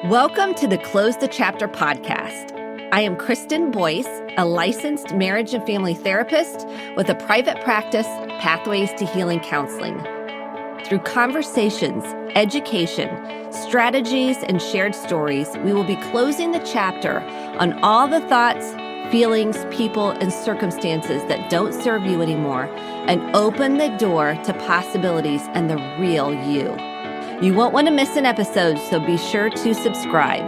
Welcome to the Close the Chapter podcast. I am Kristen Boyce, a licensed marriage and family therapist with a private practice, Pathways to Healing Counseling. Through conversations, education, strategies, and shared stories, we will be closing the chapter on all the thoughts, feelings, people, and circumstances that don't serve you anymore and open the door to possibilities and the real you. You won't want to miss an episode, so be sure to subscribe.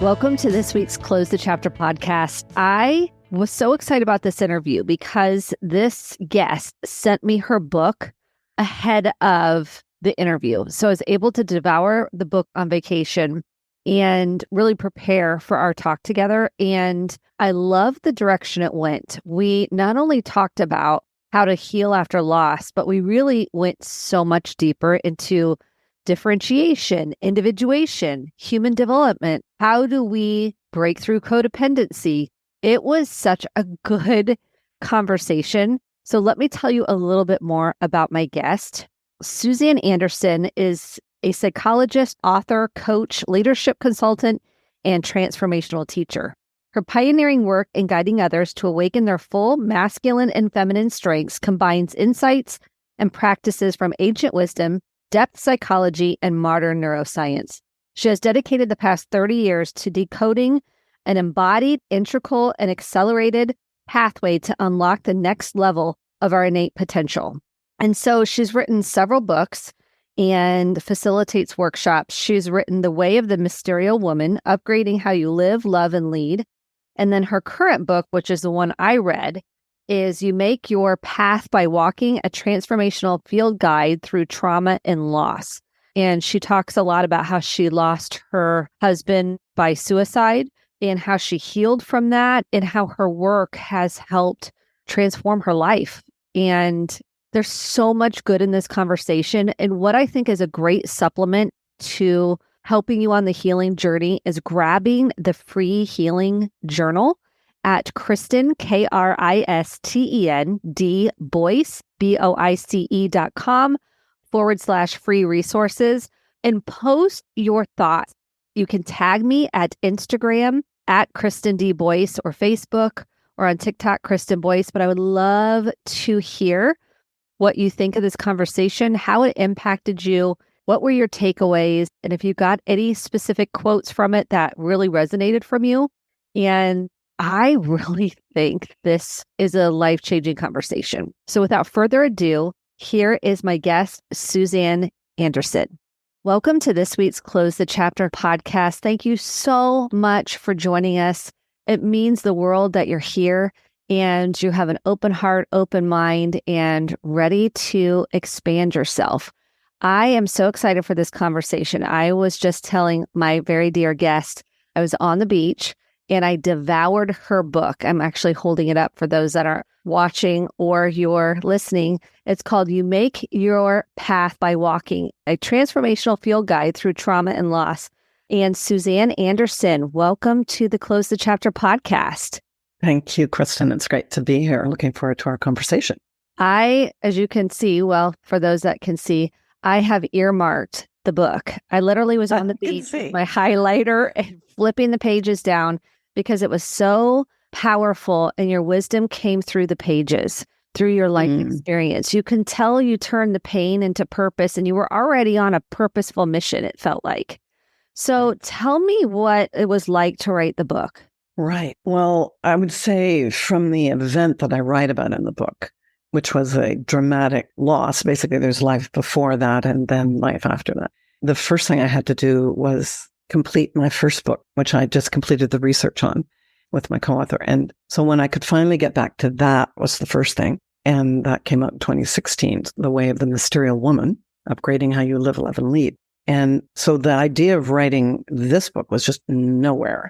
Welcome to this week's Close the Chapter podcast. I was so excited about this interview because this guest sent me her book ahead of the interview. So I was able to devour the book on vacation and really prepare for our talk together. And I love the direction it went. We not only talked about how to heal after loss, but we really went so much deeper into differentiation, individuation, human development. How do we break through codependency? It was such a good conversation. So let me tell you a little bit more about my guest. Suzanne Anderson is a psychologist, author, coach, leadership consultant, and transformational teacher. Her pioneering work in guiding others to awaken their full masculine and feminine strengths combines insights and practices from ancient wisdom, depth psychology, and modern neuroscience. She has dedicated the past 30 years to decoding an embodied, integral, and accelerated pathway to unlock the next level of our innate potential. And so she's written several books and facilitates workshops. She's written The Way of the Mysterious Woman, Upgrading How You Live, Love, and Lead. And then her current book, which is the one I read, is You Make Your Path by Walking, a transformational field guide through trauma and loss. And she talks a lot about how she lost her husband by suicide and how she healed from that and how her work has helped transform her life. And there's so much good in this conversation. And what I think is a great supplement to helping you on the healing journey is grabbing the free healing journal at Kristen, Kristen, Boyce, BOICE.com/free resources and post your thoughts. You can tag me at Instagram at Kristen D. Boyce or Facebook or on TikTok, Kristen Boyce. But I would love to hear what you think of this conversation, how it impacted you. What were your takeaways? And if you got any specific quotes from it that really resonated from you. And I really think this is a life-changing conversation. So without further ado, here is my guest, Suzanne Anderson. Welcome to this week's Close the Chapter podcast. Thank you so much for joining us. It means the world that you're here and you have an open heart, open mind, and ready to expand yourself. I am so excited for this conversation. I was just telling my very dear guest, I was on the beach and I devoured her book. I'm actually holding it up for those that are watching or you're listening. It's called You Make Your Path by Walking, a transformational field guide through trauma and loss. And Suzanne Anderson, welcome to the Close the Chapter podcast. Thank you, Kristen. It's great to be here. Looking forward to our conversation. As you can see, well, for those that can see, I have earmarked the book. I literally was on the beach with my highlighter and flipping the pages down because it was so powerful and your wisdom came through the pages, through your life experience. You can tell you turned the pain into purpose and you were already on a purposeful mission, it felt like. So tell me what it was like to write the book. Right. Well, I would say from the event that I write about in the book, which was a dramatic loss. Basically, there's life before that and then life after that. The first thing I had to do was complete my first book, which I just completed the research on with my co-author. And so when I could finally get back to that was the first thing. And that came out in 2016, The Way of the Mysterious Woman, Upgrading How You Live, Love, and Lead. And so the idea of writing this book was just nowhere.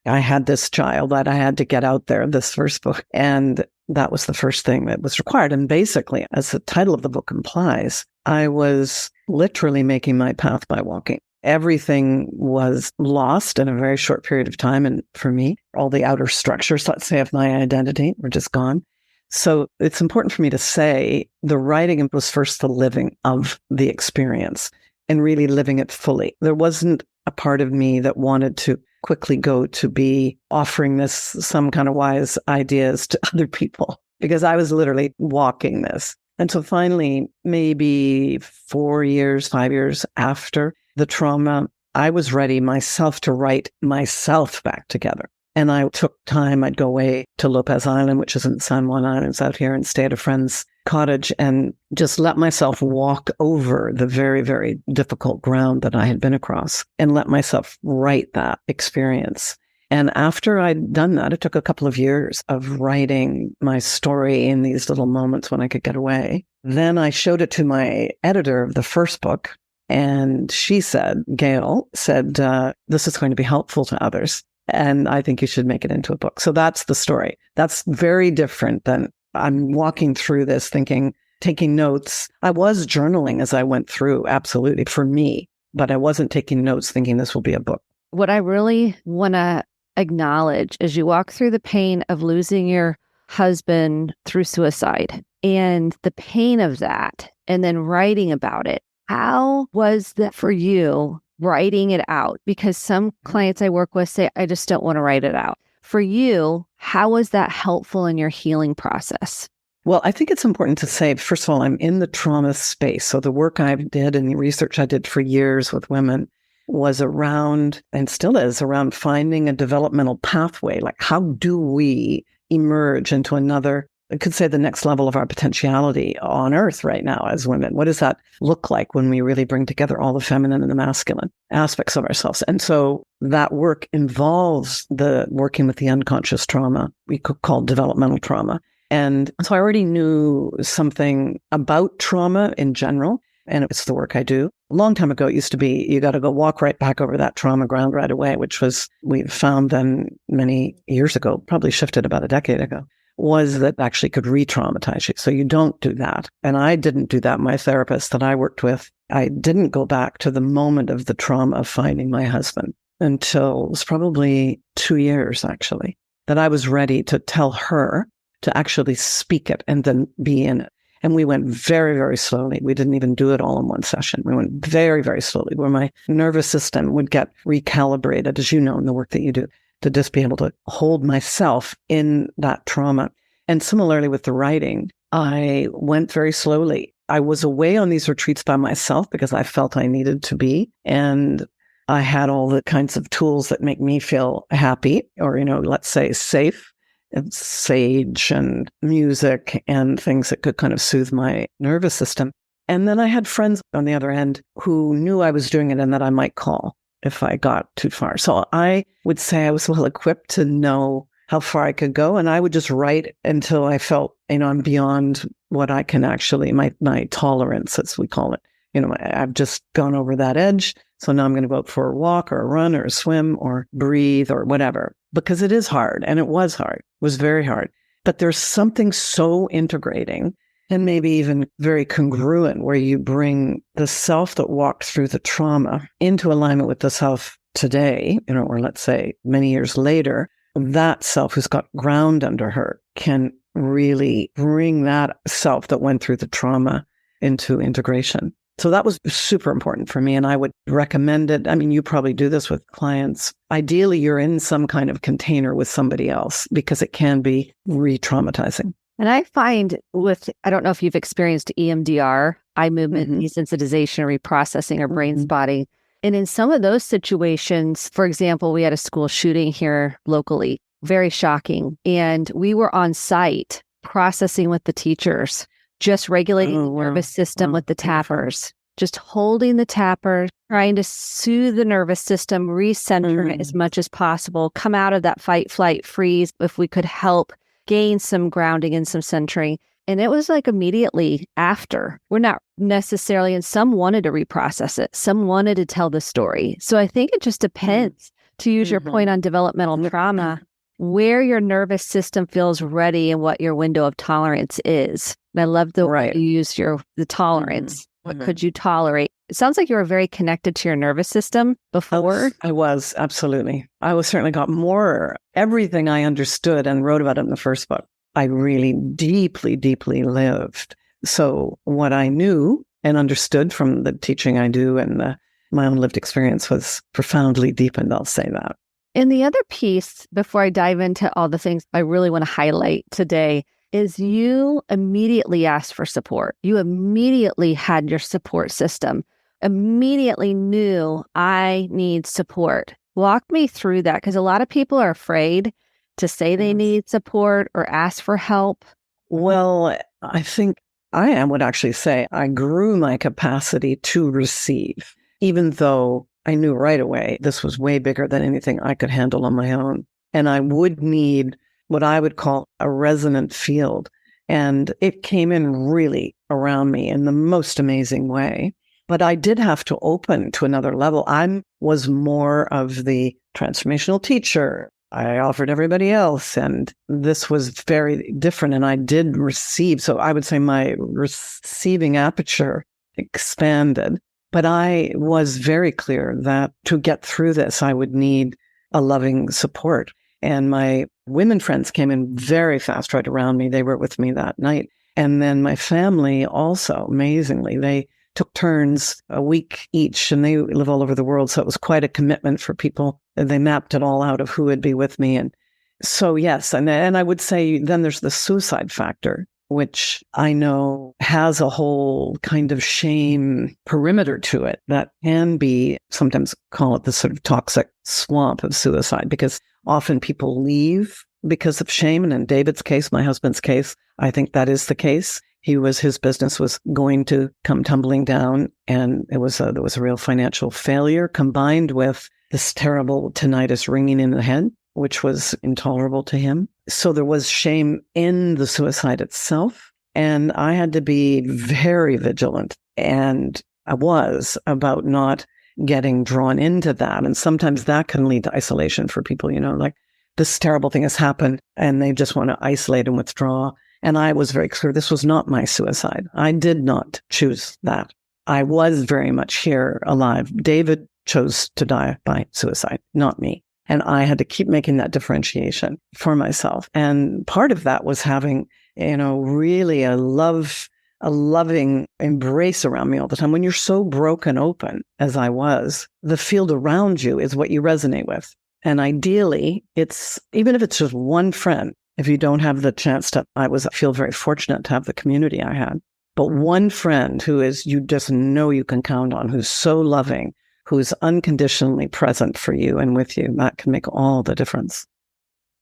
I had this child that I had to get out there, this first book. And that was the first thing that was required. And basically, as the title of the book implies, I was literally making my path by walking. Everything was lost in a very short period of time. And for me, all the outer structures, let's say, of my identity were just gone. So it's important for me to say the writing was first the living of the experience. and really living it fully. There wasn't a part of me that wanted to quickly go to be offering this some kind of wise ideas to other people, because I was literally walking this. And so finally, maybe 4 years, 5 years after the trauma, I was ready myself to write myself back together. And I took time. I'd go away to Lopez Island, which is in San Juan Islands out here, and stay at a friend's cottage and just let myself walk over the very, very difficult ground that I had been across and let myself write that experience. And after I'd done that, it took a couple of years of writing my story in these little moments when I could get away. Then I showed it to my editor of the first book. And she said, Gail said, this is going to be helpful to others. And I think you should make it into a book. So that's the story. That's very different than I'm walking through this thinking, taking notes. I was journaling as I went through, absolutely, for me, but I wasn't taking notes thinking this will be a book. What I really want to acknowledge as you walk through the pain of losing your husband through suicide and the pain of that, and then writing about it. How was that for you, writing it out? Because some clients I work with say, I just don't want to write it out. For you, how was that helpful in your healing process? Well, I think it's important to say, first of all, I'm in the trauma space. So the work I did and the research I did for years with women was around, and still is, around finding a developmental pathway. Like, how do we emerge into another, I could say, the next level of our potentiality on earth right now as women? What does that look like when we really bring together all the feminine and the masculine aspects of ourselves? And so that work involves the working with the unconscious trauma we could call developmental trauma. And so I already knew something about trauma in general, and it's the work I do. A long time ago, it used to be, you got to go walk right back over that trauma ground right away, which was, we found then many years ago, probably shifted about a decade ago, was that actually could re-traumatize you. So you don't do that. And I didn't do that. My therapist that I worked with, I didn't go back to the moment of the trauma of finding my husband until it was probably 2 years, actually, that I was ready to tell her to actually speak it and then be in it. And we went very, very slowly. We didn't even do it all in one session. We went very, very slowly, where my nervous system would get recalibrated, as you know, in the work that you do, to just be able to hold myself in that trauma. And similarly with the writing, I went very slowly. I was away on these retreats by myself because I felt I needed to be. And I had all the kinds of tools that make me feel happy, or, let's say safe. And sage and music and things that could kind of soothe my nervous system. And then I had friends on the other end who knew I was doing it and that I might call if I got too far. So I would say I was well equipped to know how far I could go. And I would just write until I felt, I'm beyond what I can actually, my tolerance, as we call it. I've just gone over that edge. So now I'm going to go out for a walk or a run or a swim or breathe or whatever, because it is hard. And it was hard. It was very hard. But there's something so integrating and maybe even very congruent where you bring the self that walked through the trauma into alignment with the self today, or let's say many years later. That self who's got ground under her can really bring that self that went through the trauma into integration. So that was super important for me. And I would recommend it. I mean, you probably do this with clients. Ideally, you're in some kind of container with somebody else because it can be re-traumatizing. And I find I don't know if you've experienced EMDR, eye movement desensitization or reprocessing or brain spotting. And in some of those situations, for example, we had a school shooting here locally, very shocking. And we were on site processing with the teachers, just regulating the nervous system with the tappers, just holding the tapper, trying to soothe the nervous system, recenter it as much as possible, come out of that fight, flight, freeze, if we could help gain some grounding and some centering. And it was like immediately after. We're not necessarily, and some wanted to reprocess it. Some wanted to tell the story. So I think it just depends, to use your point on developmental trauma, where your nervous system feels ready and what your window of tolerance is. And I love the way you use the tolerance. What could you tolerate? It sounds like you were very connected to your nervous system before. I was, absolutely. I was certainly got more, everything I understood and wrote about it in the first book, I really deeply, deeply lived. So what I knew and understood from the teaching I do, and my own lived experience was profoundly deepened, I'll say that. And the other piece, before I dive into all the things I really want to highlight today, is you immediately asked for support. You immediately had your support system, immediately knew I need support. Walk me through that, because a lot of people are afraid to say they need support or ask for help. Well, I think I would actually say I grew my capacity to receive, even though I knew right away this was way bigger than anything I could handle on my own. And I would need what I would call a resonant field. And it came in really around me in the most amazing way. But I did have to open to another level. I was more of the transformational teacher. I offered everybody else, and this was very different. And I did receive. So I would say my receiving aperture expanded. But I was very clear that to get through this, I would need a loving support. And my women friends came in very fast right around me. They were with me that night. And then my family also, amazingly, they took turns a week each, and they live all over the world. So it was quite a commitment for people. They mapped it all out of who would be with me. And so, yes. And I would say then there's the suicide factor, which I know has a whole kind of shame perimeter to it that can be, sometimes call it the sort of toxic swamp of suicide, because often people leave because of shame. And in David's case, my husband's case, I think that is the case. His business was going to come tumbling down, and there was a real financial failure combined with this terrible tinnitus ringing in the head, which was intolerable to him. So there was shame in the suicide itself. And I had to be very vigilant. And I was about not getting drawn into that. And sometimes that can lead to isolation for people, like this terrible thing has happened and they just want to isolate and withdraw. And I was very clear, this was not my suicide. I did not choose that. I was very much here alive. David chose to die by suicide, not me. And I had to keep making that differentiation for myself. And part of that was having, really a loving embrace around me all the time. When you're so broken open, as I was, the field around you is what you resonate with. And ideally, it's, even if it's just one friend, if you don't have the chance to, I feel very fortunate to have the community I had, but one friend who is, you just know you can count on, who's so loving, who's unconditionally present for you and with you, that can make all the difference.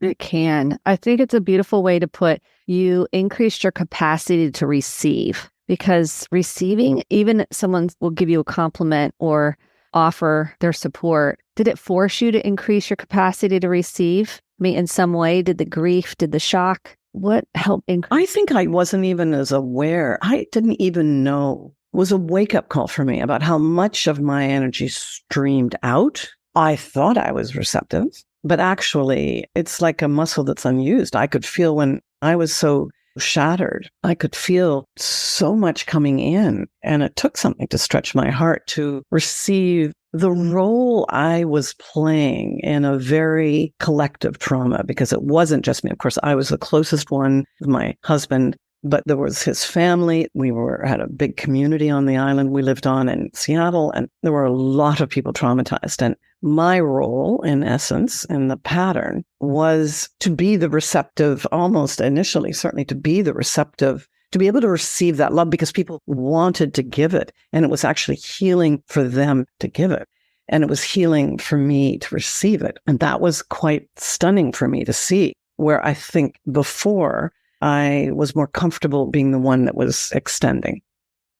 It can. I think it's a beautiful way to put, you increased your capacity to receive, because receiving, even someone will give you a compliment or offer their support. Did it force you to increase your capacity to receive? I mean, in some way, did the grief, did the shock, what helped increase? I think I wasn't even as aware. I didn't even know. It was a wake-up call for me about how much of my energy streamed out. I thought I was receptive, but actually it's like a muscle that's unused. I could feel when I was so shattered, I could feel so much coming in, and it took something to stretch my heart to receive the role I was playing in a very collective trauma, because it wasn't just me. Of course, I was the closest one with my husband, but there was his family. We had a big community on the island we lived on in Seattle, and there were a lot of people traumatized. And my role, in essence, in the pattern, was to be the receptive, almost initially, certainly to be the receptive, to be able to receive that love, because people wanted to give it. And it was actually healing for them to give it. And it was healing for me to receive it. And that was quite stunning for me to see, where I think before I was more comfortable being the one that was extending.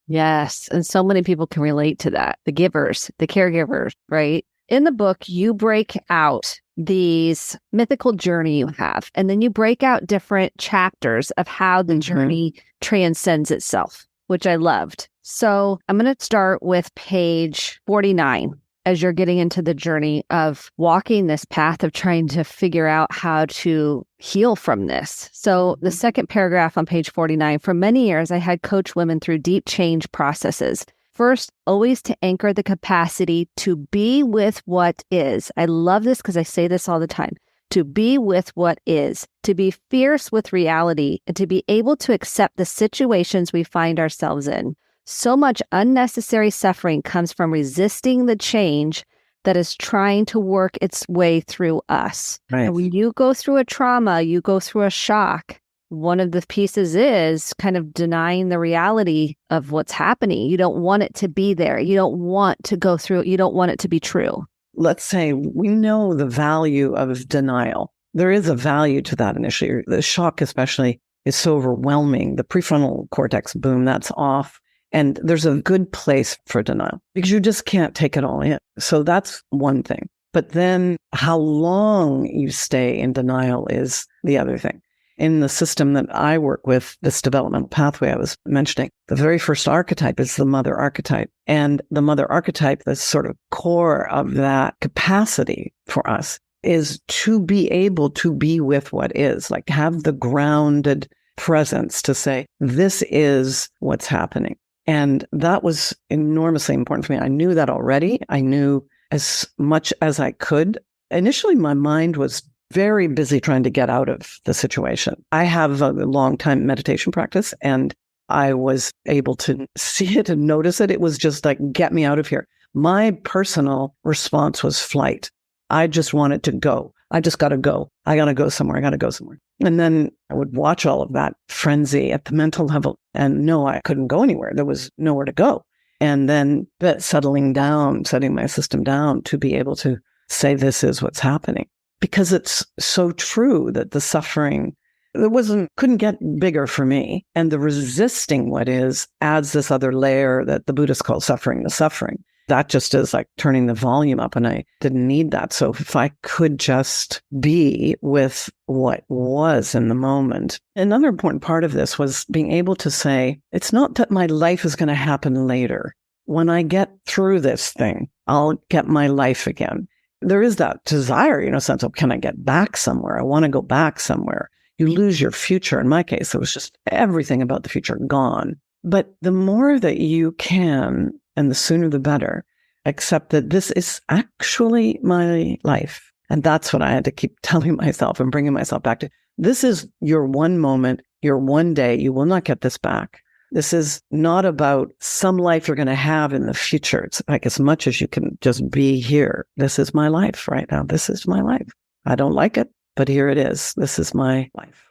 Yes. And so many people can relate to that. The givers, the caregivers, right? In the book, you break out these mythical journey you have, and then you break out different chapters of how the journey transcends itself, which I loved. So I'm going to start with page 49. As you're getting into the journey of walking this path of trying to figure out how to heal from this. So the second paragraph on page 49, for many years, I had coached women through deep change processes. First, always to anchor the capacity to be with what is. I love this because I say this all the time. To be with what is, to be fierce with reality, and to be able to accept the situations we find ourselves in. So much unnecessary suffering comes from resisting the change that is trying to work its way through us. Right. And when you go through a trauma, you go through a shock, one of the pieces is kind of denying the reality of what's happening. You don't want it to be there. You don't want to go through it. You don't want it to be true. Let's say we know the value of denial. There is a value to that initially. The shock especially is so overwhelming. The prefrontal cortex, boom, that's off. And there's a good place for denial because you just can't take it all in. So that's one thing. But then how long you stay in denial is the other thing. In the system that I work with, this developmental pathway I was mentioning, the very first archetype is the mother archetype. And the mother archetype, the sort of core of that capacity for us, is to be able to be with what is, like have the grounded presence to say, this is what's happening. And that was enormously important for me. I knew that already. I knew as much as I could. Initially, my mind was very busy trying to get out of the situation. I have a long time meditation practice, and I was able to see it and notice it. It was just like, get me out of here. My personal response was flight. I just wanted to go. I just got to go. I got to go somewhere. I got to go somewhere. And then I would watch all of that frenzy at the mental level and no, I couldn't go anywhere. There was nowhere to go. And then settling down, setting my system down to be able to say, this is what's happening. Because it's so true that the suffering, couldn't get bigger for me. And the resisting what is adds this other layer that the Buddhists call suffering, the suffering. That just is like turning the volume up, and I didn't need that. So if I could just be with what was in the moment. Another important part of this was being able to say, it's not that my life is going to happen later. When I get through this thing, I'll get my life again. There is that desire, sense of, can I get back somewhere? I want to go back somewhere. You lose your future. In my case, it was just everything about the future gone. But the more that you can, and the sooner the better, accept that this is actually my life. And that's what I had to keep telling myself and bringing myself back to. This is your one moment, your one day. You will not get this back. This is not about some life you're going to have in the future. It's like as much as you can just be here. This is my life right now. This is my life. I don't like it, but here it is. This is my life.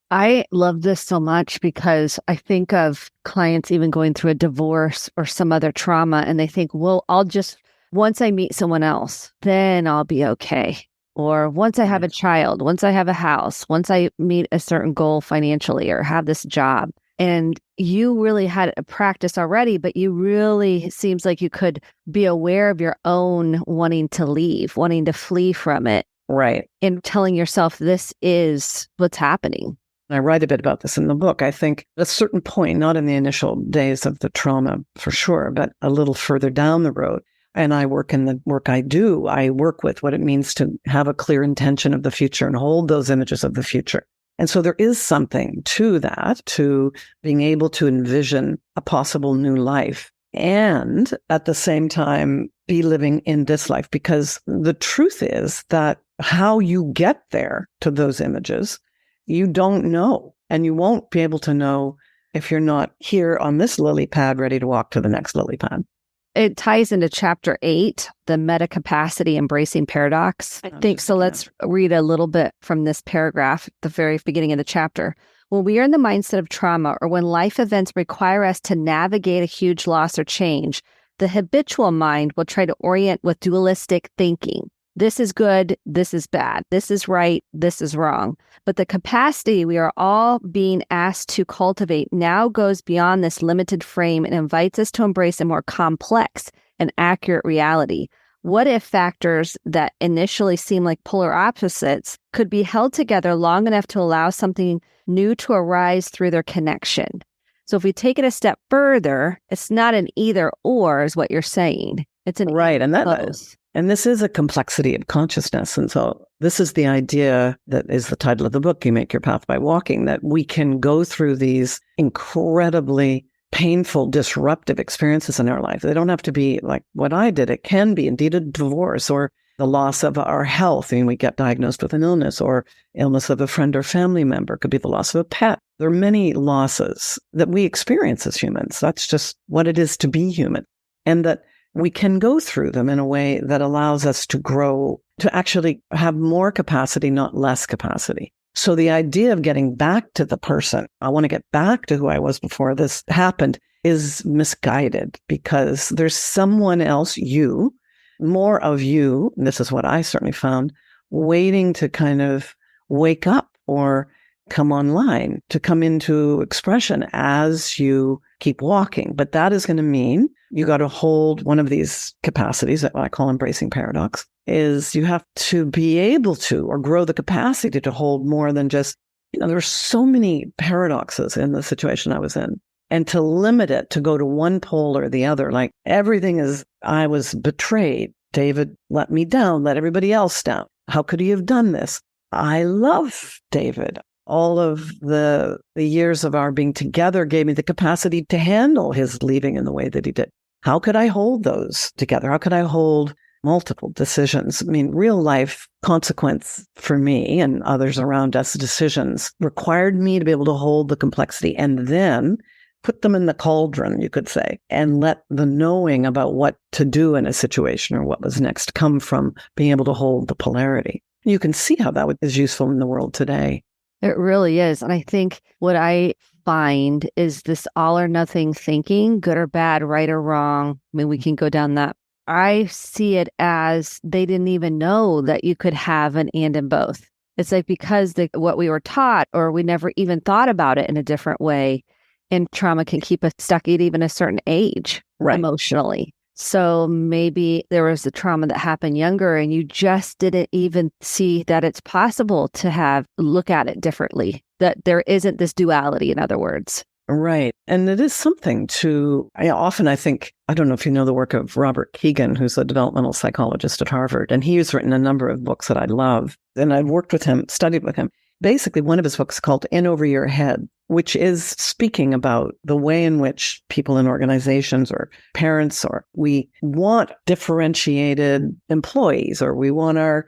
I love this so much because I think of clients even going through a divorce or some other trauma, and they think, well, once I meet someone else, then I'll be okay. Or once I have a child, once I have a house, once I meet a certain goal financially or have this job. And you really had a practice already, but it seems like you could be aware of your own wanting to leave, wanting to flee from it. Right. And telling yourself, this is what's happening. I write a bit about this in the book. I think at a certain point, not in the initial days of the trauma for sure, but a little further down the road, and I work in the work I do, I work with what it means to have a clear intention of the future and hold those images of the future. And so there is something to that, to being able to envision a possible new life and at the same time be living in this life. Because the truth is that how you get there to those images, you don't know, and you won't be able to know if you're not here on this lily pad ready to walk to the next lily pad. It ties into chapter 8, the meta capacity embracing paradox. I think so. Let's read a little bit from this paragraph at the very beginning of the chapter. When we are in the mindset of trauma or when life events require us to navigate a huge loss or change, the habitual mind will try to orient with dualistic thinking. This is good, this is bad, this is right, this is wrong. But the capacity we are all being asked to cultivate now goes beyond this limited frame and invites us to embrace a more complex and accurate reality. What if factors that initially seem like polar opposites could be held together long enough to allow something new to arise through their connection? So if we take it a step further, it's not an either or is what you're saying. It's an right, and and this is a complexity of consciousness. And so this is the idea that is the title of the book, You Make Your Path by Walking, that we can go through these incredibly painful, disruptive experiences in our life. They don't have to be like what I did. It can be indeed a divorce or the loss of our health. I mean, we get diagnosed with an illness or illness of a friend or family member. It could be the loss of a pet. There are many losses that we experience as humans. That's just what it is to be human. And that we can go through them in a way that allows us to grow, to actually have more capacity, not less capacity. So the idea of getting back to the person, I want to get back to who I was before this happened, is misguided because there's someone else, you, more of you, and this is what I certainly found, waiting to kind of wake up or come online, to come into expression as you keep walking. But that is going to mean you got to hold one of these capacities that I call embracing paradox, is you have to be able to, or grow the capacity to hold more than just, there are so many paradoxes in the situation I was in. And to limit it, to go to one pole or the other, like everything is, I was betrayed. David let me down, let everybody else down. How could he have done this? I love David. All of the years of our being together gave me the capacity to handle his leaving in the way that he did. How could I hold those together? How could I hold multiple decisions? I mean, real life consequence for me and others around us, decisions required me to be able to hold the complexity and then put them in the cauldron, you could say, and let the knowing about what to do in a situation or what was next come from being able to hold the polarity. You can see how that is useful in the world today. It really is. And I think what I find is this all or nothing thinking, good or bad, right or wrong. I mean, we can go down that. I see it as they didn't even know that you could have an and in both. It's like because what we were taught, or we never even thought about it in a different way. And trauma can keep us stuck at even a certain age, right, emotionally. So maybe there was a trauma that happened younger and you just didn't even see that it's possible to look at it differently, that there isn't this duality, in other words. Right. And it is something I think, I don't know if you know the work of Robert Keegan, who's a developmental psychologist at Harvard, and he's written a number of books that I love. And I've worked with him, studied with him. Basically, one of his books is called In Over Your Head, which is speaking about the way in which people in organizations or parents, or we want differentiated employees, or we want our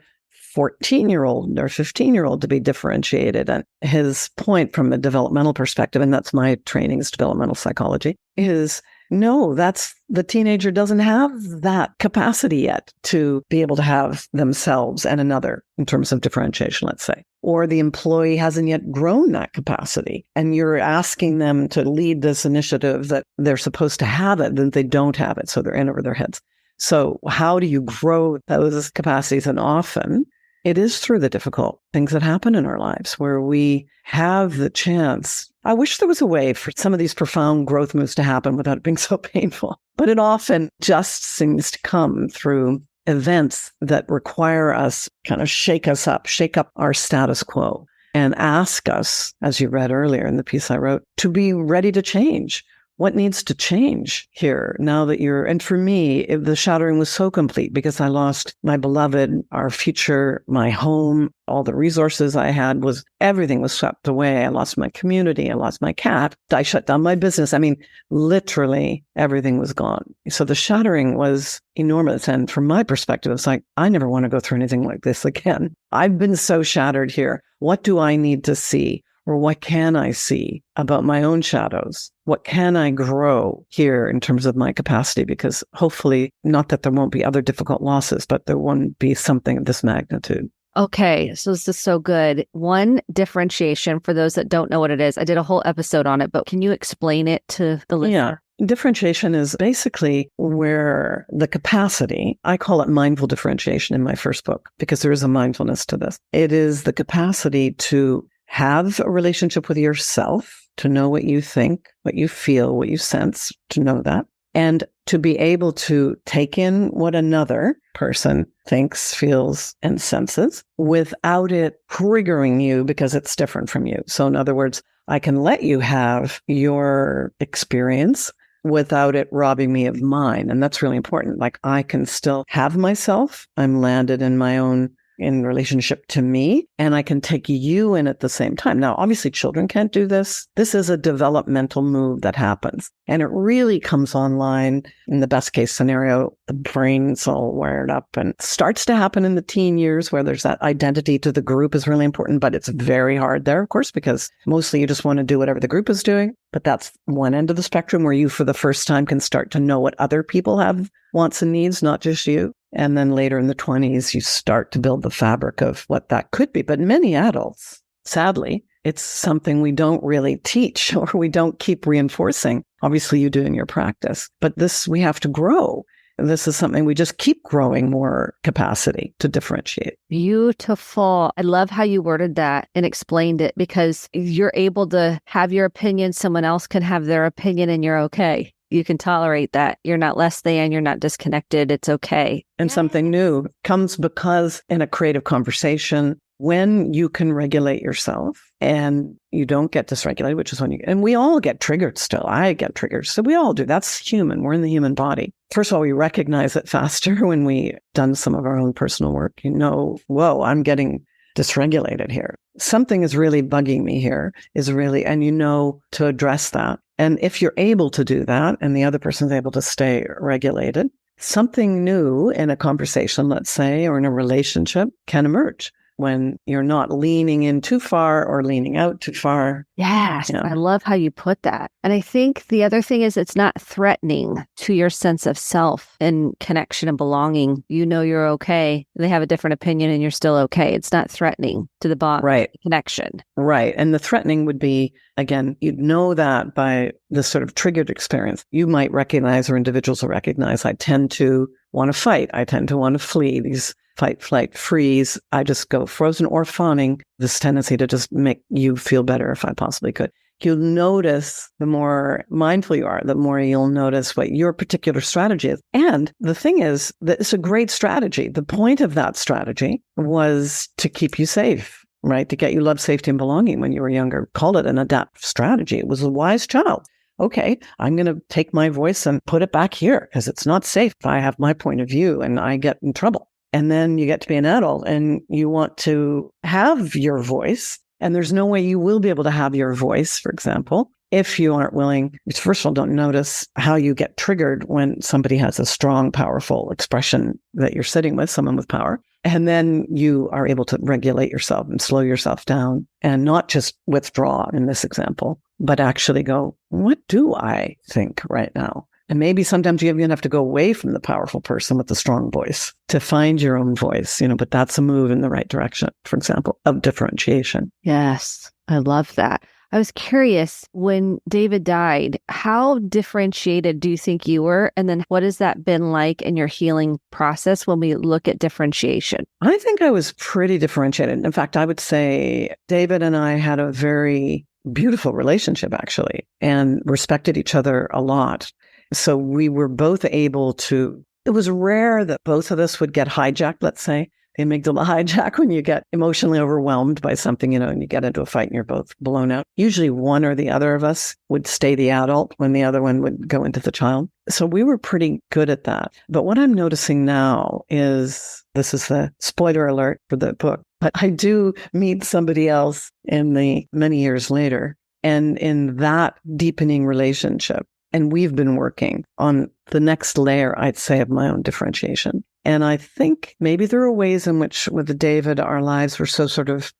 14-year-old or 15-year-old to be differentiated. And his point from a developmental perspective, and that's my training is developmental psychology, is no, the teenager doesn't have that capacity yet to be able to have themselves and another in terms of differentiation, let's say. Or the employee hasn't yet grown that capacity. And you're asking them to lead this initiative that they're supposed to have it, then they don't have it. So they're in over their heads. So how do you grow those capacities? And often it is through the difficult things that happen in our lives where we have the chance. I wish there was a way for some of these profound growth moves to happen without it being so painful. But it often just seems to come through events that require us, kind of shake up our status quo, and ask us, as you read earlier in the piece I wrote, to be ready to change. What needs to change here now that and for me, the shattering was so complete because I lost my beloved, our future, my home, all the resources I had everything was swept away. I lost my community. I lost my cat. I shut down my business. I mean, literally everything was gone. So the shattering was enormous. And from my perspective, it's like, I never want to go through anything like this again. I've been so shattered here. What do I need to see? Or what can I see about my own shadows? What can I grow here in terms of my capacity? Because hopefully, not that there won't be other difficult losses, but there won't be something of this magnitude. Okay, so this is so good. One differentiation for those that don't know what it is. I did a whole episode on it, but can you explain it to the listener? Yeah. Differentiation is basically where the capacity, I call it mindful differentiation in my first book, because there is a mindfulness to this. It is the capacity to have a relationship with yourself, to know what you think, what you feel, what you sense, to know that, and to be able to take in what another person thinks, feels, and senses without it triggering you because it's different from you. So in other words, I can let you have your experience without it robbing me of mine. And that's really important. Like I can still have myself. I'm landed in my own in relationship to me, and I can take you in at the same time. Now, obviously, children can't do this. This is a developmental move that happens, and it really comes online in the best case scenario. The brain's all wired up and starts to happen in the teen years where there's that identity to the group is really important, but it's very hard there, of course, because mostly you just want to do whatever the group is doing. But that's one end of the spectrum where you, for the first time, can start to know what other people have wants and needs, not just you. And then later in the 20s, you start to build the fabric of what that could be. But many adults, sadly, it's something we don't really teach or we don't keep reinforcing. Obviously, you do in your practice. But this, we have to grow. This is something we just keep growing more capacity to differentiate. Beautiful. I love how you worded that and explained it, because you're able to have your opinion. Someone else can have their opinion and you're okay. You can tolerate that. You're not less than, you're not disconnected. It's okay. And something new comes because in a creative conversation, when you can regulate yourself and you don't get dysregulated, which is when you, and we all get triggered still. I get triggered. So we all do. That's human. We're in the human body. First of all, we recognize it faster when we've done some of our own personal work. You know, whoa, I'm getting dysregulated here. Something is really bugging me here, and you know to address that. And if you're able to do that and the other person's able to stay regulated, something new in a conversation, let's say, or in a relationship can emerge when you're not leaning in too far or leaning out too far. Yes, I love how you put that. And I think the other thing is it's not threatening to your sense of self and connection and belonging. You know you're okay. They have a different opinion and you're still okay. It's not threatening to the bond, right? Connection. Right. And the threatening would be, again, you'd know that by this sort of triggered experience. You might recognize, or individuals will recognize, I tend to want to fight. I tend to want to flee. These fight, flight, freeze. I just go frozen or fawning, this tendency to just make you feel better if I possibly could. You'll notice the more mindful you are, the more you'll notice what your particular strategy is. And the thing is that it's a great strategy. The point of that strategy was to keep you safe, right? To get you love, safety, and belonging when you were younger. Call it an adaptive strategy. It was a wise child. Okay, I'm going to take my voice and put it back here because it's not safe. I have my point of view and I get in trouble. And then you get to be an adult and you want to have your voice. And there's no way you will be able to have your voice, for example, if you aren't willing. First of all, don't notice how you get triggered when somebody has a strong, powerful expression that you're sitting with, someone with power. And then you are able to regulate yourself and slow yourself down and not just withdraw in this example, but actually go, what do I think right now? And maybe sometimes you even have to go away from the powerful person with the strong voice to find your own voice, but that's a move in the right direction, for example, of differentiation. Yes, I love that. I was curious, when David died, how differentiated do you think you were? And then what has that been like in your healing process when we look at differentiation? I think I was pretty differentiated. In fact, I would say David and I had a very beautiful relationship, actually, and respected each other a lot. So we were both able to, it was rare that both of us would get hijacked, let's say, the amygdala hijack when you get emotionally overwhelmed by something, and you get into a fight and you're both blown out. Usually one or the other of us would stay the adult when the other one would go into the child. So we were pretty good at that. But what I'm noticing now is, this is the spoiler alert for the book, but I do meet somebody else in the many years later. And in that deepening relationship, and we've been working on the next layer, I'd say, of my own differentiation. And I think maybe there are ways in which with David, our lives were so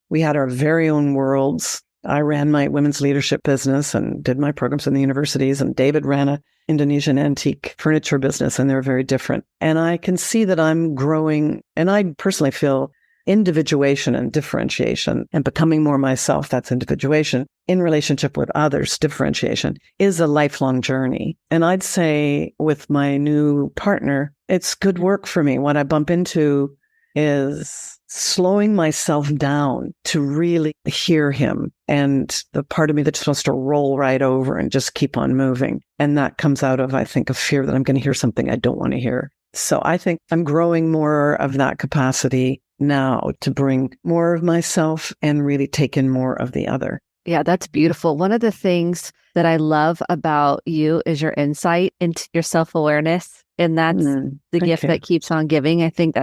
we had our very own worlds. I ran my women's leadership business and did my programs in the universities, and David ran a Indonesian antique furniture business, and they're very different. And I can see that I'm growing, and I personally feel individuation and differentiation and becoming more myself, that's individuation, in relationship with others, differentiation, is a lifelong journey. And I'd say with my new partner, it's good work for me. What I bump into is slowing myself down to really hear him, and the part of me that's supposed to roll right over and just keep on moving. And that comes out of, I think, a fear that I'm going to hear something I don't want to hear. So I think I'm growing more of that capacity now to bring more of myself and really take in more of the other. Yeah, that's beautiful. One of the things that I love about you is your insight into your self-awareness And that's the gift you. that keeps on giving. I think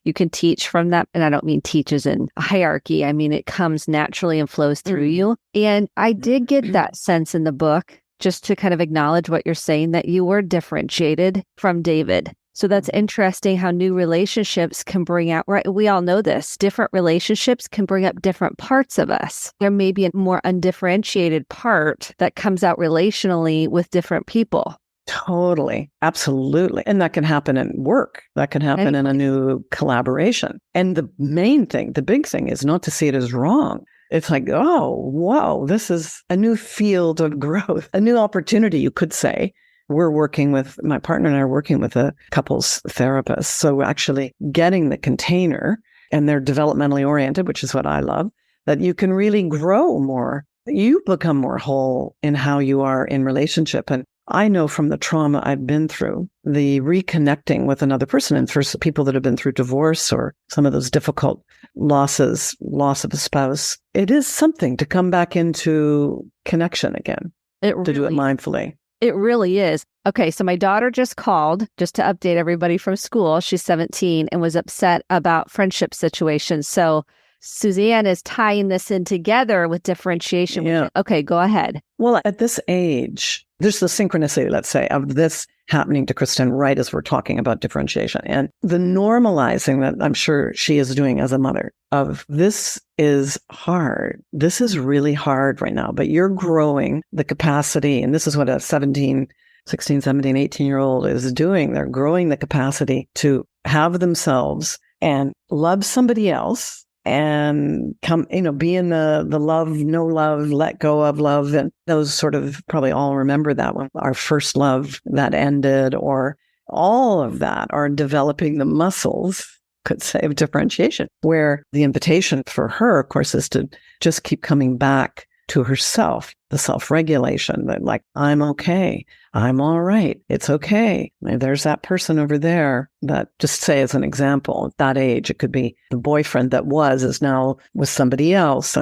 you can teach from that. And I don't mean teach as in a hierarchy. I mean, it comes naturally and flows through you. And I did get that sense in the book, just to kind of acknowledge what you're saying, that you were differentiated from David. So that's interesting how new relationships can bring out, right? We all know this. Different relationships can bring up different parts of us. There may be a more undifferentiated part that comes out relationally with different people. Totally. Absolutely. And that can happen in work. That can happen in a new collaboration. And the main thing, the big thing is not to see it as wrong. It's like, oh, wow, this is a new field of growth, a new opportunity, you could say. My partner and I are working with a couples therapist. So we're actually getting the container, and they're developmentally oriented, which is what I love, that you can really grow more. You become more whole in how you are in relationship. And I know from the trauma I've been through, the reconnecting with another person, and for people that have been through divorce or some of those difficult losses, loss of a spouse, it is something to come back into connection again, to do it mindfully. It really is. Okay, so my daughter just called, just to update everybody from school. She's 17 and was upset about friendship situations. So Suzanne is tying this in together with differentiation. Yeah. Okay, go ahead. Well, at this age, there's the synchronicity, let's say, of this happening to Kristen right as we're talking about differentiation. And the normalizing that I'm sure she is doing as a mother of this is hard. This is really hard right now, but you're growing the capacity. And this is what a 16, 17, 18-year-old is doing. They're growing the capacity to have themselves and love somebody else and come, be in the love, no love, let go of love. And those sort of probably all remember that one, our first love that ended, or all of that are developing the muscles, could say, of differentiation, where the invitation for her, of course, is to just keep coming back to herself, the self-regulation, that like, I'm okay. I'm all right. It's okay. There's that person over there that, just say as an example, at that age, it could be the boyfriend that is now with somebody else,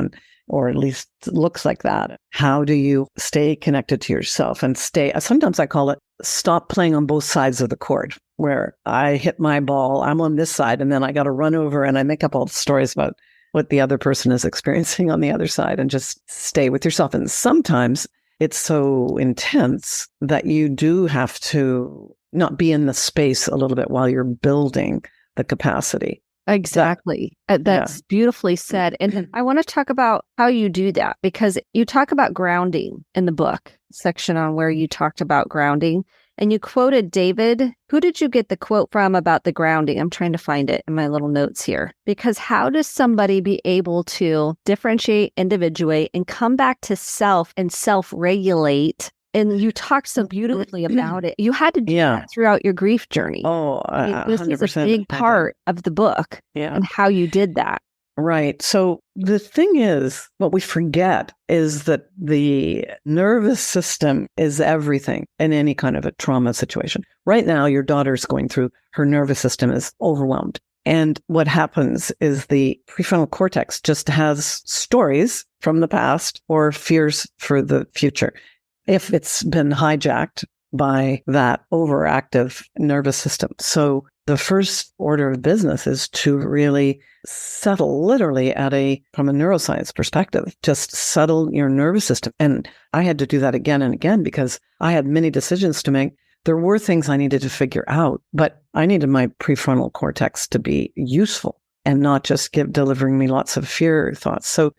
or at least looks like that. How do you stay connected to yourself and sometimes I call it stop playing on both sides of the court, where I hit my ball, I'm on this side, and then I got to run over and I make up all the stories about what the other person is experiencing on the other side, and just stay with yourself. And sometimes it's so intense that you do have to not be in the space a little bit while you're building the capacity. Exactly. That's beautifully said. And I want to talk about how you do that, because you talk about grounding in the book section on where you talked about grounding. And you quoted David. Who did you get the quote from about the grounding? I'm trying to find it in my little notes here. Because how does somebody be able to differentiate, individuate, and come back to self and self-regulate? And you talked so beautifully about it. You had to do that throughout your grief journey. Oh, 100%. This is a big part of the book and how you did that. Right. So the thing is, what we forget is that the nervous system is everything in any kind of a trauma situation. Right now, your daughter's going through, her nervous system is overwhelmed. And what happens is the prefrontal cortex just has stories from the past or fears for the future. If it's been hijacked by that overactive nervous system. So the first order of business is to really settle, literally from a neuroscience perspective, just settle your nervous system. And I had to do that again and again because I had many decisions to make. There were things I needed to figure out, but I needed my prefrontal cortex to be useful and not just delivering me lots of fear thoughts. So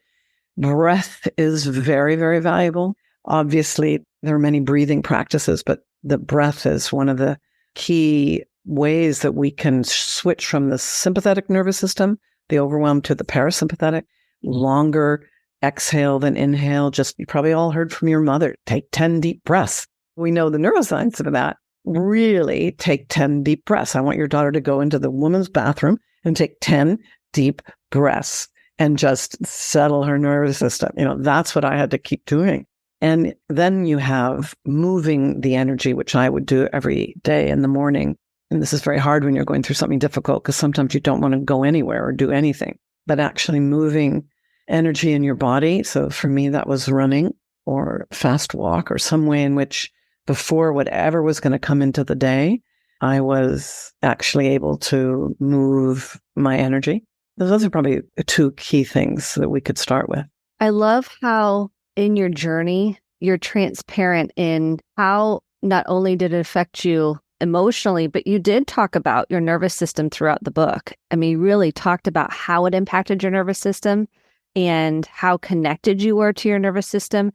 breath is very, very valuable. Obviously, there are many breathing practices, but the breath is one of the key ways that we can switch from the sympathetic nervous system, the overwhelm, to the parasympathetic. Longer exhale than inhale. You probably all heard from your mother, take 10 deep breaths. We know the neuroscience of that. Really take 10 deep breaths. I want your daughter to go into the woman's bathroom and take 10 deep breaths and just settle her nervous system. That's what I had to keep doing. And then you have moving the energy, which I would do every day in the morning. And this is very hard when you're going through something difficult, because sometimes you don't want to go anywhere or do anything, but actually moving energy in your body. So for me, that was running or fast walk or some way in which before whatever was going to come into the day, I was actually able to move my energy. Those are probably two key things that we could start with. I love how in your journey, you're transparent in how not only did it affect you emotionally, but you did talk about your nervous system throughout the book. I mean, you really talked about how it impacted your nervous system and how connected you were to your nervous system.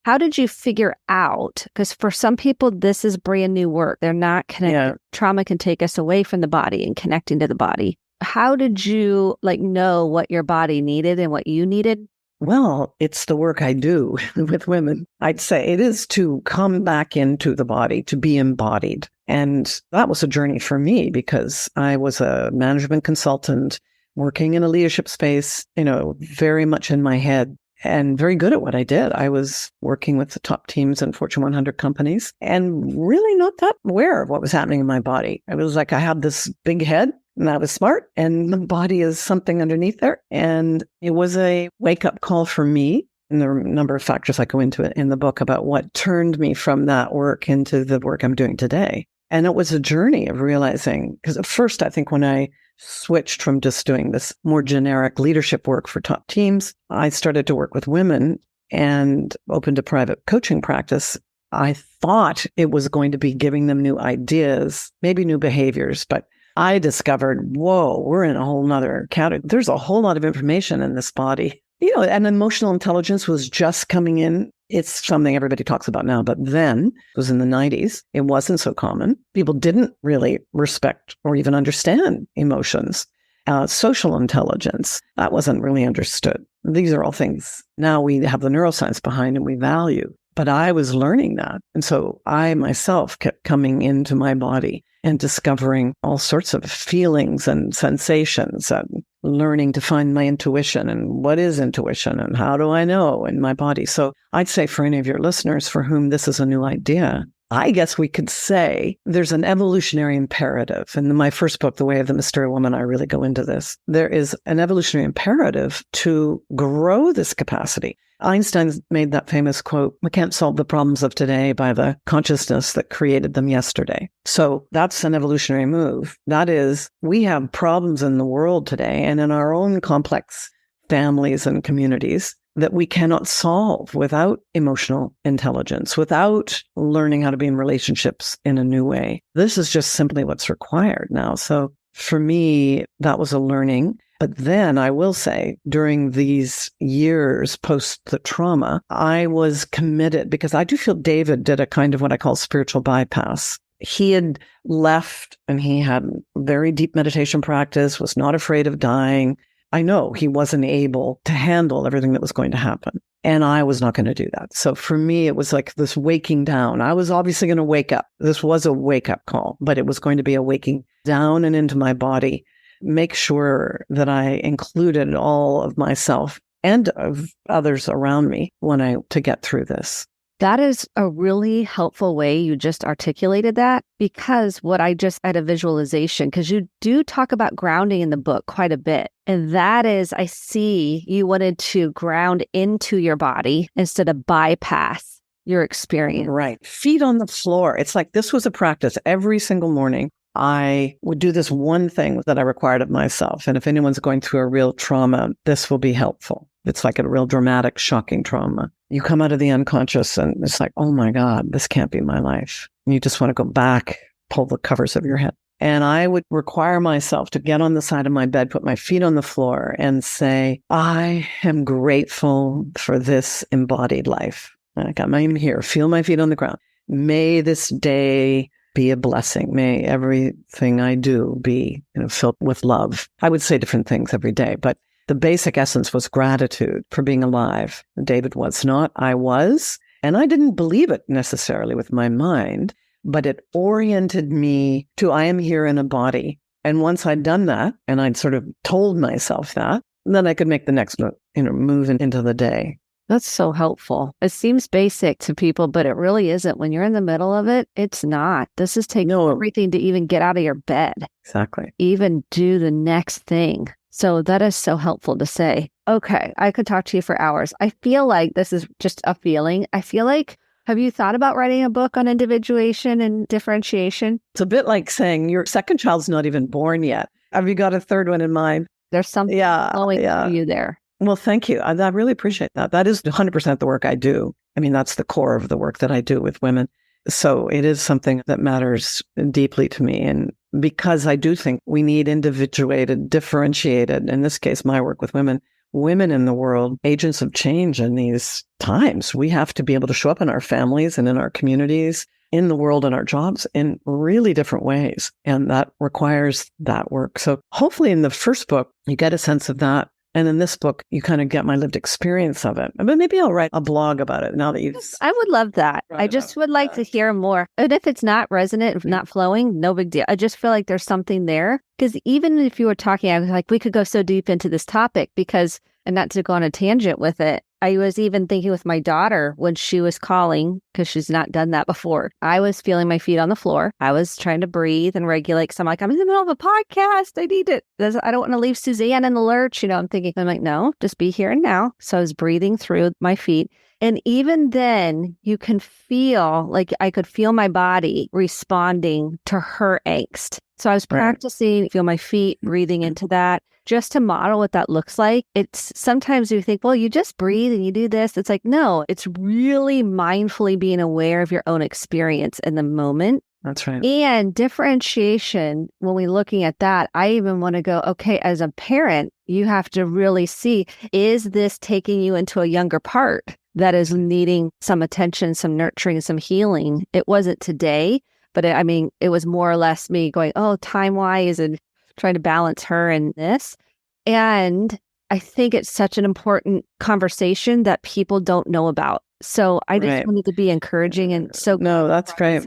How did you figure out, because for some people, this is brand new work. They're not connected. Yeah. Trauma can take us away from the body and connecting to the body. How did you know what your body needed and what you needed? Well, it's the work I do with women. I'd say it is to come back into the body, to be embodied. And that was a journey for me because I was a management consultant working in a leadership space, very much in my head and very good at what I did. I was working with the top teams in Fortune 100 companies and really not that aware of what was happening in my body. It was like I had this big head and I was smart and the body is something underneath there. And it was a wake-up call for me. And there are a number of factors I go into it in the book about what turned me from that work into the work I'm doing today. And it was a journey of realizing, because at first I think when I switched from just doing this more generic leadership work for top teams, I started to work with women and opened a private coaching practice. I thought it was going to be giving them new ideas, maybe new behaviors, but I discovered, whoa, we're in a whole nother category. There's a whole lot of information in this body. And emotional intelligence was just coming in. It's something everybody talks about now, but then it was in the 90s. It wasn't so common. People didn't really respect or even understand emotions. Social intelligence, that wasn't really understood. These are all things now we have the neuroscience behind and we value. But I was learning that. And so I myself kept coming into my body and discovering all sorts of feelings and sensations and learning to find my intuition and what is intuition and how do I know in my body. So I'd say for any of your listeners for whom this is a new idea, I guess we could say there's an evolutionary imperative. In my first book, The Way of the Mystery Woman, I really go into this. There is an evolutionary imperative to grow this capacity. Einstein made that famous quote, "We can't solve the problems of today by the consciousness that created them yesterday." So that's an evolutionary move. That is, we have problems in the world today and in our own complex families and communities that we cannot solve without emotional intelligence, without learning how to be in relationships in a new way. This is just simply what's required now. So for me, that was a learning. But then I will say, during these years post the trauma, I was committed because I do feel David did a kind of what I call spiritual bypass. He had left and he had very deep meditation practice, was not afraid of dying. I know he wasn't able to handle everything that was going to happen. And I was not going to do that. So for me, it was like this waking down. I was obviously going to wake up. This was a wake-up call, but it was going to be a waking down and into my body. Make sure that I included all of myself and of others around me to get through this. That is a really helpful way you just articulated that, because what I just had a visualization, because you do talk about grounding in the book quite a bit. And that is, I see you wanted to ground into your body instead of bypass your experience. Right. Feet on the floor. It's like this was a practice every single morning. I would do this one thing that I required of myself. And if anyone's going through a real trauma, this will be helpful. It's like a real dramatic, shocking trauma. You come out of the unconscious and it's like, oh my God, this can't be my life. And you just want to go back, pull the covers of your head. And I would require myself to get on the side of my bed, put my feet on the floor and say, I am grateful for this embodied life. I got my name here, feel my feet on the ground. May this day be a blessing. May everything I do be filled with love. I would say different things every day, but the basic essence was gratitude for being alive. David was not, I was. And I didn't believe it necessarily with my mind, but it oriented me to, I am here in a body. And once I'd done that, and I'd sort of told myself that, then I could make the next move into the day. That's so helpful. It seems basic to people, but it really isn't. When you're in the middle of it, it's not. This is taking everything to even get out of your bed. Exactly. Even do the next thing. So that is so helpful to say. Okay, I could talk to you for hours. I feel like this is just a feeling. I feel like Have you thought about writing a book on individuation and differentiation? It's a bit like saying your second child's not even born yet. Have you got a third one in mind? There's something flowing through you there. Well, thank you. I really appreciate that. That is 100% the work I do. I mean, that's the core of the work that I do with women. So it is something that matters deeply to me. And because I do think we need individuated, differentiated, in this case, my work with women in the world, agents of change in these times. We have to be able to show up in our families and in our communities, in the world and our jobs in really different ways. And that requires that work. So hopefully in the first book, you get a sense of that. And in this book, you kind of get my lived experience of it. But maybe I'll write a blog about it now that you've... I would love that. I just would like to hear more. And if it's not resonant, if not flowing, no big deal. I just feel like there's something there. Because even if you were talking, I was like, we could go so deep into this topic because, and not to go on a tangent with it, I was even thinking with my daughter when she was calling, because she's not done that before. I was feeling my feet on the floor. I was trying to breathe and regulate. Because I'm like, I'm in the middle of a podcast. I need it. I don't want to leave Suzanne in the lurch. I'm like, no, just be here and now. So I was breathing through my feet. And even then, you can feel like I could feel my body responding to her angst. So I was practicing, feel my feet, breathing into that, just to model what that looks like. It's sometimes you think, well, you just breathe and you do this. It's like, no, it's really mindfully being aware of your own experience in the moment. That's right. And differentiation, when we're looking at that, I even want to go, okay, as a parent, you have to really see, is this taking you into a younger part that is needing some attention, some nurturing, some healing? It wasn't today, but it was more or less me going, oh, time-wise and trying to balance her and this. And I think it's such an important conversation that people don't know about. So I just wanted to be encouraging and so no, that's great.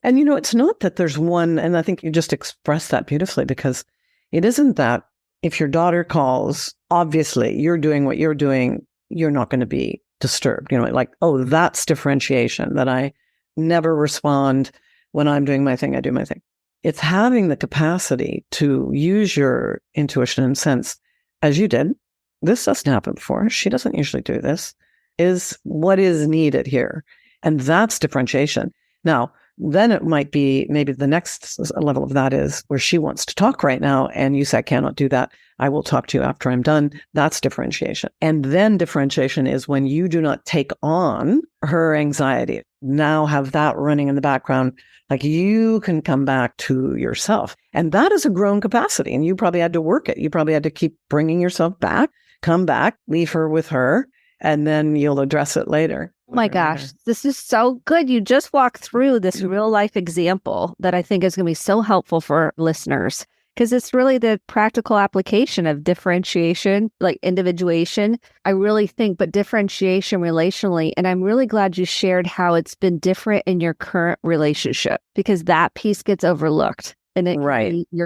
And it's not that there's one, and I think you just expressed that beautifully, because it isn't that if your daughter calls, obviously you're doing what you're doing, you're not going to be disturbed. Like, oh, that's differentiation, that I never respond when I'm doing my thing, I do my thing. It's having the capacity to use your intuition and sense, as you did. This doesn't happen before. She doesn't usually do this, is what is needed here. And that's differentiation. Now, then it might be maybe the next level of that is where she wants to talk right now. And you say, I cannot do that. I will talk to you after I'm done. That's differentiation. And then differentiation is when you do not take on her anxiety. Now have that running in the background. Like you can come back to yourself. And that is a grown capacity. And you probably had to work it. You probably had to keep bringing yourself back, come back, leave her with her, and then you'll address it later. Oh my gosh, this is so good. You just walked through this real life example that I think is going to be so helpful for listeners, because it's really the practical application of differentiation, like individuation. I really think, but differentiation relationally. And I'm really glad you shared how it's been different in your current relationship, because that piece gets overlooked. And it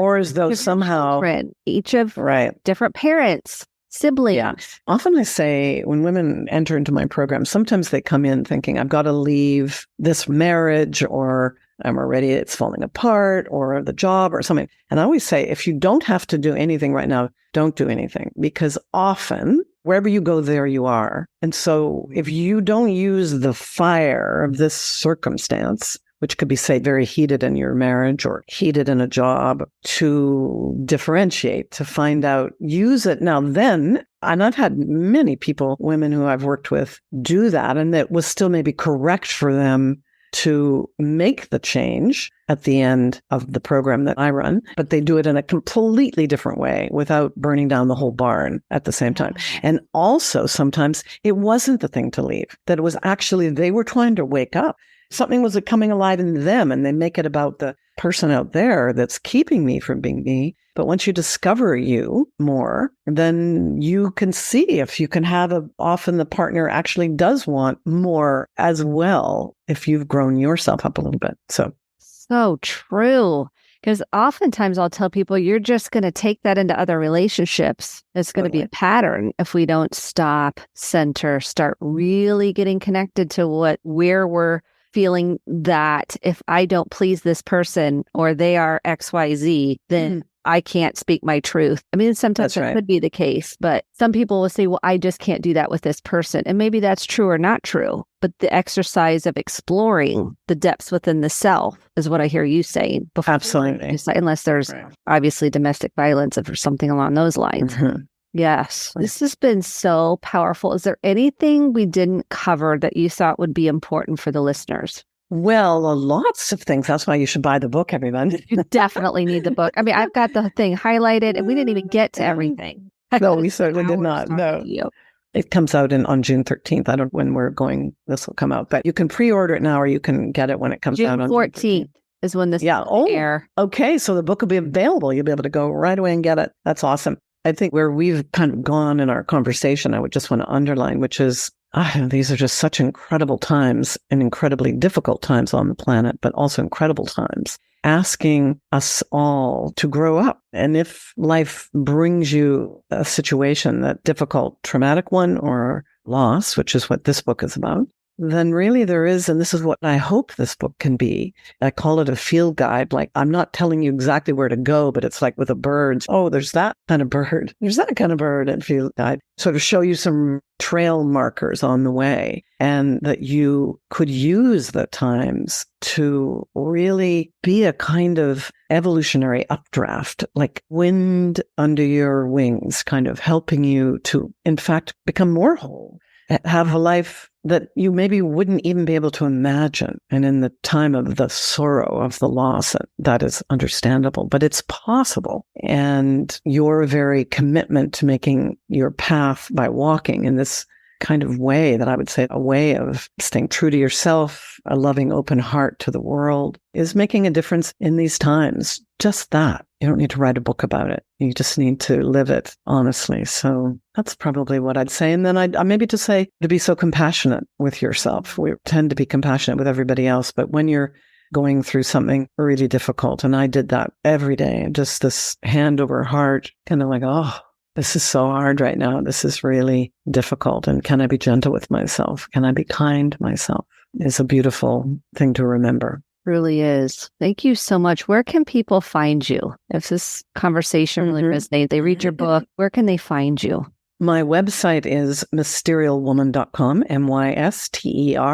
or as though somehow children, each of different parents, siblings. Yeah. Often I say when women enter into my program, sometimes they come in thinking, I've got to leave this marriage, or I'm already, it's falling apart, or the job or something. And I always say, if you don't have to do anything right now, don't do anything, because often wherever you go, there you are. And so if you don't use the fire of this circumstance, which could be, say, very heated in your marriage or heated in a job, to differentiate, to find out, use it now then. And I've had many people, women who I've worked with, do that. And it was still maybe correct for them to make the change at the end of the program that I run, but they do it in a completely different way without burning down the whole barn at the same time. And also sometimes it wasn't the thing to leave, that it was actually they were trying to wake up. Something was coming alive in them, and they make it about the person out there that's keeping me from being me. But once you discover you more, then you can see if you can have often the partner actually does want more as well if you've grown yourself up a little bit. So true. Because oftentimes I'll tell people, you're just going to take that into other relationships. It's going to be a pattern if we don't stop, center, start really getting connected to where we're feeling that if I don't please this person or they are XYZ, then I can't speak my truth. I mean, sometimes that could be the case, but some people will say, well, I just can't do that with this person. And maybe that's true or not true. But the exercise of exploring the depths within the self is what I hear you saying. Absolutely. Unless there's obviously domestic violence or something along those lines. Mm-hmm. Yes. This has been so powerful. Is there anything we didn't cover that you thought would be important for the listeners? Well, lots of things. That's why you should buy the book, everyone. You definitely need the book. I mean, I've got the thing highlighted and we didn't even get to everything. No, we certainly did not. No. It comes out on June 13th. I don't know when this will come out, but you can pre-order it now or you can get it when it comes out on June 14th. Is when this will air. Okay, so the book will be available. You'll be able to go right away and get it. That's awesome. I think where we've kind of gone in our conversation, I would just want to underline, which is these are just such incredible times and incredibly difficult times on the planet, but also incredible times, asking us all to grow up. And if life brings you a situation, that difficult, traumatic one or loss, which is what this book is about, then really there is, and this is what I hope this book can be. I call it a field guide. Like, I'm not telling you exactly where to go, but it's like with the birds. Oh, there's that kind of bird. There's that kind of bird, and field guide. Sort of show you some trail markers on the way, and that you could use the times to really be a kind of evolutionary updraft, like wind under your wings, kind of helping you to, in fact, become more whole, have a life that you maybe wouldn't even be able to imagine. And in the time of the sorrow of the loss, that is understandable, but it's possible. And your very commitment to making your path by walking in this kind of way, that I would say a way of staying true to yourself, a loving, open heart to the world, is making a difference in these times. Just that. You don't need to write a book about it. You just need to live it honestly. So that's probably what I'd say. And then I maybe to say to be so compassionate with yourself. We tend to be compassionate with everybody else, but when you're going through something really difficult, and I did that every day, just this hand over heart, kind of like, oh, this is so hard right now. This is really difficult. And can I be gentle with myself? Can I be kind to myself? Is a beautiful thing to remember. Really is. Thank you so much. Where can people find you? If this conversation really resonates, they read your book, where can they find you? My website is mysterialwoman.com, MYSTERIAL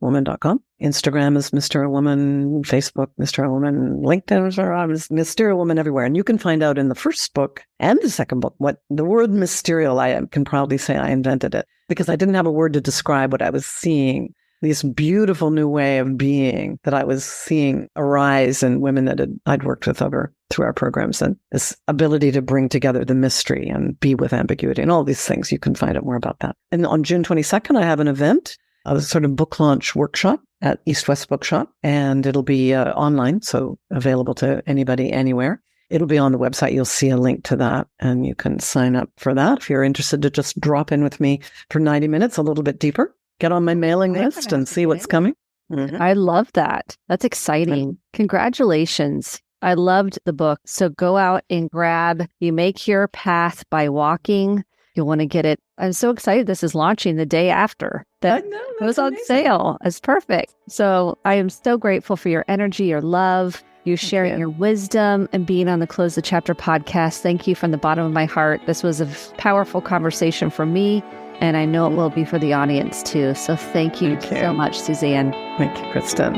woman.com. Instagram is Mysterial Woman, Facebook, Mysterial Woman, LinkedIn, Mysterial Woman everywhere. And you can find out in the first book and the second book what the word mysterial, I can proudly say I invented it because I didn't have a word to describe what I was seeing. This beautiful new way of being that I was seeing arise in women that I'd worked with through our programs, and this ability to bring together the mystery and be with ambiguity and all these things. You can find out more about that. And on June 22nd, I have an event, a sort of book launch workshop at East West Bookshop, and it'll be online, so available to anybody, anywhere. It'll be on the website. You'll see a link to that, and you can sign up for that if you're interested to just drop in with me for 90 minutes, a little bit deeper. Get on my mailing list and see what's coming. Mm-hmm. I love that. That's exciting. Congratulations. I loved the book. So go out and grab You Make Your Path by Walking. You'll want to get it. I'm so excited. This is launching the day after that goes on sale. It's perfect. So I am so grateful for your energy, your love, you sharing your wisdom, and being on the Close the Chapter podcast. Thank you from the bottom of my heart. This was a powerful conversation for me. And I know it will be for the audience too. So thank you so much, Suzanne. Thank you, Kristen.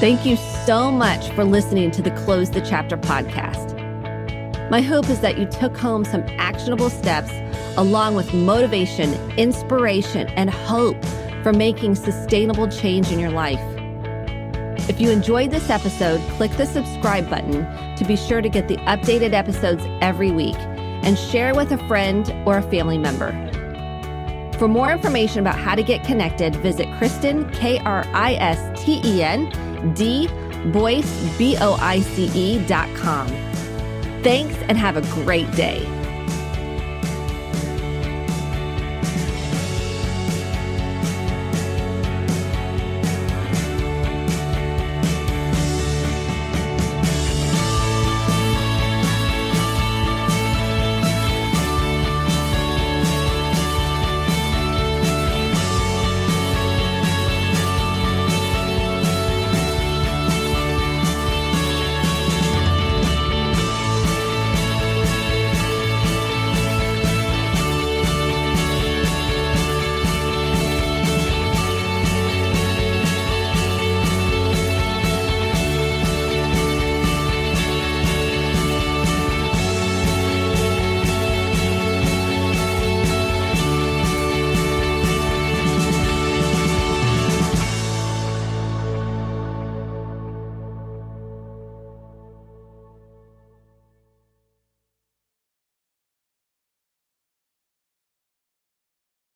Thank you so much for listening to the Close the Chapter podcast. My hope is that you took home some actionable steps along with motivation, inspiration, and hope for making sustainable change in your life. If you enjoyed this episode, click the subscribe button to be sure to get the updated episodes every week. And share with a friend or a family member. For more information about how to get connected, visit Kristen, KRISTEN, D, Boyce, BOICE.com. Thanks and have a great day.